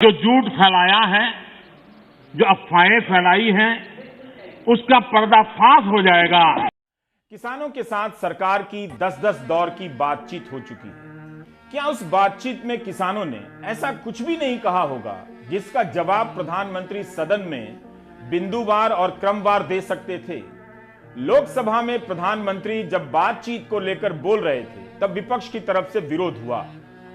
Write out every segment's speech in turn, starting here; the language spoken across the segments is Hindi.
जो झूठ फैलाया है, जो अफवाहें फैलाई हैं, उसका पर्दाफाश हो जाएगा। किसानों के साथ सरकार की 10-10 दौर की बातचीत हो चुकी है। क्या उस बातचीत में किसानों ने ऐसा कुछ भी नहीं कहा होगा जिसका जवाब प्रधानमंत्री सदन में बिंदुवार और क्रमवार दे सकते थे? लोकसभा में प्रधानमंत्री जब बातचीत को लेकर बोल रहे थे तब विपक्ष की तरफ से विरोध हुआ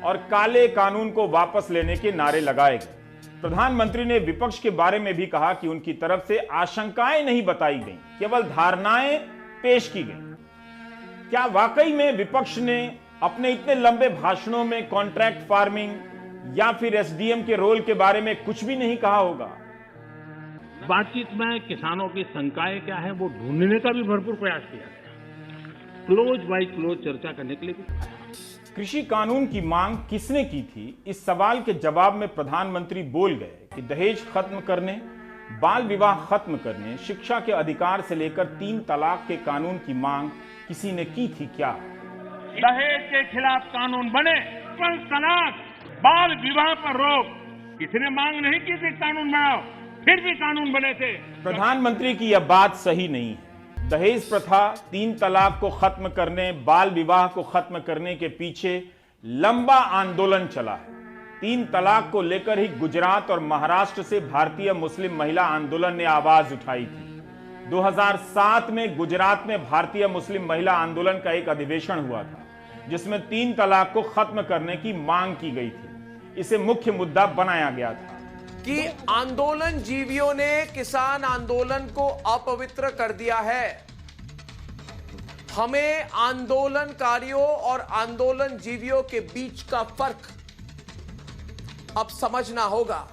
और काले कानून को वापस लेने के नारे लगाए गए। प्रधानमंत्री ने विपक्ष के बारे में भी कहा कि उनकी तरफ से आशंकाएं नहीं बताई गई, केवल धारणाएं पेश की गई। क्या वाकई में विपक्ष ने अपने इतने लंबे भाषणों में कॉन्ट्रैक्ट फार्मिंग या फिर एसडीएम के रोल के बारे में कुछ भी नहीं कहा होगा? बातचीत में किसानों की शंकाएं क्या है वो ढूंढने का भी भरपूर प्रयास किया गया। क्लोज बाय क्लोज चर्चा करने के लिए भी कहा। कृषि कानून की मांग किसने की थी, इस सवाल के जवाब में प्रधानमंत्री बोल गए कि दहेज खत्म करने, बाल विवाह खत्म करने, शिक्षा के अधिकार से लेकर 3 तलाक के कानून की मांग किसी ने की थी क्या? दहेज के खिलाफ कानून बने, ट्रिपल तलाक, बाल विवाह पर रोक, किसी ने मांग नहीं की थी कानून बनाओ, फिर भी कानून बने थे। प्रधानमंत्री की यह बात सही नहीं है। दहेज प्रथा, 3 तलाक को खत्म करने, बाल विवाह को खत्म करने के पीछे लंबा आंदोलन चला है। 3 तलाक को लेकर ही गुजरात और महाराष्ट्र से भारतीय मुस्लिम महिला आंदोलन ने आवाज उठाई थी। 2007 में गुजरात में भारतीय मुस्लिम महिला आंदोलन का एक अधिवेशन हुआ था जिसमें 3 तलाक को खत्म करने की मांग की गई थी। इसे मुख्य मुद्दा बनाया गया था कि आंदोलन जीवियों ने किसान आंदोलन को अपवित्र कर दिया है। हमें आंदोलनकारियों और आंदोलन जीवियों के बीच का फर्क अब समझना होगा।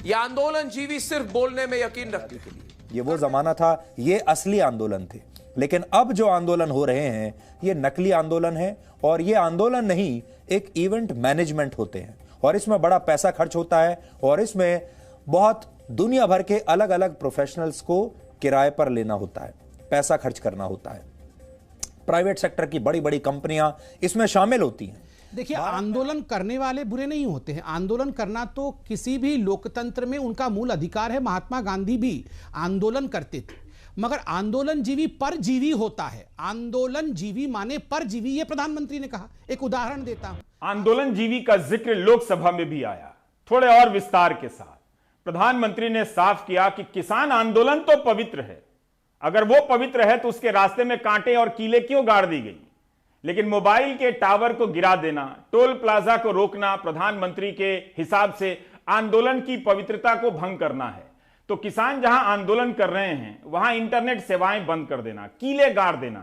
यह आंदोलन जीवी सिर्फ बोलने में यकीन रखते थे। ये वो जमाना था, ये असली आंदोलन थे। लेकिन अब जो आंदोलन हो रहे हैं ये नकली आंदोलन है और ये आंदोलन नहीं, एक इवेंट मैनेजमेंट होते हैं और इसमें बड़ा पैसा खर्च होता है और इसमें बहुत दुनिया भर के अलग अलग प्रोफेशनल्स को किराए पर लेना होता है, पैसा खर्च करना होता है। प्राइवेट सेक्टर की बड़ी बड़ी कंपनियां इसमें शामिल होती हैं। देखिए, आंदोलन करने वाले बुरे नहीं होते हैं। आंदोलन करना तो किसी भी लोकतंत्र में उनका मूल अधिकार है। महात्मा गांधी भी आंदोलन करते थे, मगर आंदोलन जीवी परजीवी होता है। आंदोलन जीवी माने परजीवी, ये प्रधानमंत्री ने कहा। एक उदाहरण देता हूं। आंदोलन जीवी का जिक्र लोकसभा में भी आया, थोड़े और विस्तार के साथ। प्रधानमंत्री ने साफ किया कि किसान आंदोलन तो पवित्र है, अगर वो पवित्र है तो उसके रास्ते में कांटे और कीले क्यों गाड़ दी गई? लेकिन मोबाइल के टावर को गिरा देना, टोल प्लाजा को रोकना प्रधानमंत्री के हिसाब से आंदोलन की पवित्रता को भंग करना है। तो किसान जहां आंदोलन कर रहे हैं वहां इंटरनेट सेवाएं बंद कर देना, कीले गाड़ देना,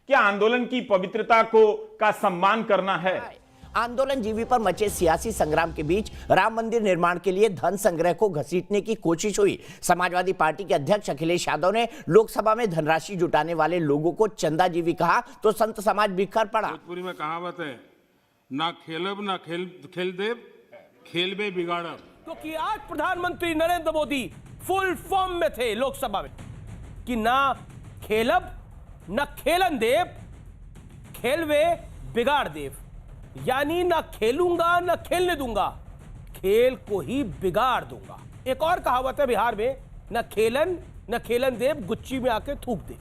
क्या आंदोलन की पवित्रता का सम्मान करना है? आंदोलन जीवी पर मचे सियासी संग्राम के बीच राम मंदिर निर्माण के लिए धन संग्रह को घसीटने की कोशिश हुई। समाजवादी पार्टी के अध्यक्ष अखिलेश यादव ने लोकसभा में धनराशि जुटाने वाले लोगों को चंदाजीवी कहा तो संत समाज बिखर पड़ा। भोजपुरी में कहावत है, ना खेलब ना खेल देव, खेलबे बिगाड़ब। क्योंकि आज प्रधानमंत्री नरेंद्र मोदी फुल फॉर्म में थे लोकसभा में कि ना खेलब ना खेलन देव, खेलवे बिगाड़ देव। यानी ना खेलूंगा ना खेलने दूंगा, खेल को ही बिगाड़ दूंगा। एक और कहावत है बिहार में, ना खेलन देव, गुच्ची में आके थूक दे।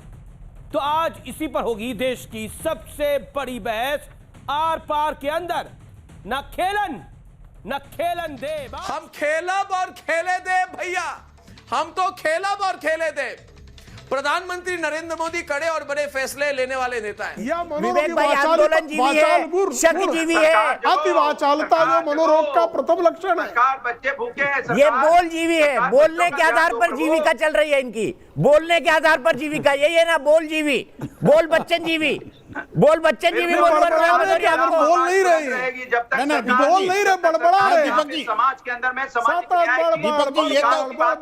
तो आज इसी पर होगी देश की सबसे बड़ी बहस आर पार के अंदर। ना खेलन देव। हम खेलब और खेले दे भैया, हम तो खेलब और खेले दे। प्रधानमंत्री नरेंद्र मोदी कड़े और बड़े फैसले लेने वाले नेता हैं। विवेक भाई, आंदोलन जीवी है, शक जीवी है। अतिवाचालता जो मनोरोग का प्रथम लक्षण है। बच्चे भूखे हैं। ये बोल जीवी है, बोलने के आधार पर जीविका चल रही है इनकी। बोलने के आधार पर जीविका, यही है ना बोल जीवी, बोल बच्चन जीवी, बोल बच्चन जीवी। बोल नहीं रही, बोल नहीं रहे, बड़बड़ा रहे। समाज के अंदर में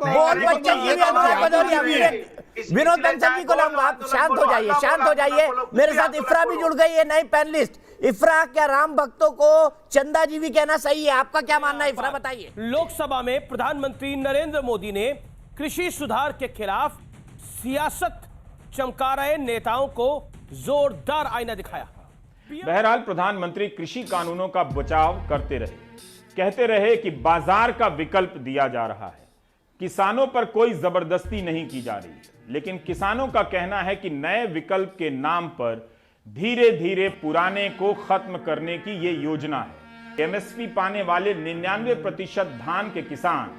बोल बच्चन जीवी। विनोद बंसल जी को लाऊंगा, आप शांत हो जाइए, शांत हो जाइए। मेरे साथ इफ्रा भी जुड़ गई है, नई पैनलिस्ट। इफ्रा, क्या राम भक्तों को चंदाजीवी कहना सही है? आपका क्या मानना है इफ्रा, बताइए। लोकसभा में प्रधानमंत्री नरेंद्र मोदी ने कृषि सुधार के खिलाफ सियासत चमका रहे नेताओं को जोरदार आईना दिखाया। बहरहाल प्रधानमंत्री कृषि कानूनों का बचाव करते रहे। कहते रहे कि बाजार का विकल्प दिया जा रहा है, किसानों पर कोई जबरदस्ती नहीं की जा रही है। लेकिन किसानों का कहना है कि नए विकल्प के नाम पर धीरे धीरे पुराने को खत्म करने की ये योजना है। एमएसपी पाने वाले 99% धान के किसान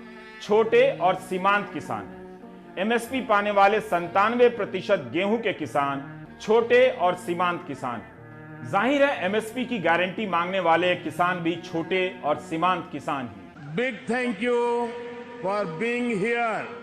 छोटे और सीमांत किसान हैं। एमएसपी पाने वाले 97% गेहूं के किसान छोटे और सीमांत किसान हैं। जाहिर है एमएसपी की गारंटी मांगने वाले किसान भी छोटे और सीमांत किसान ही। Big thank you for being here.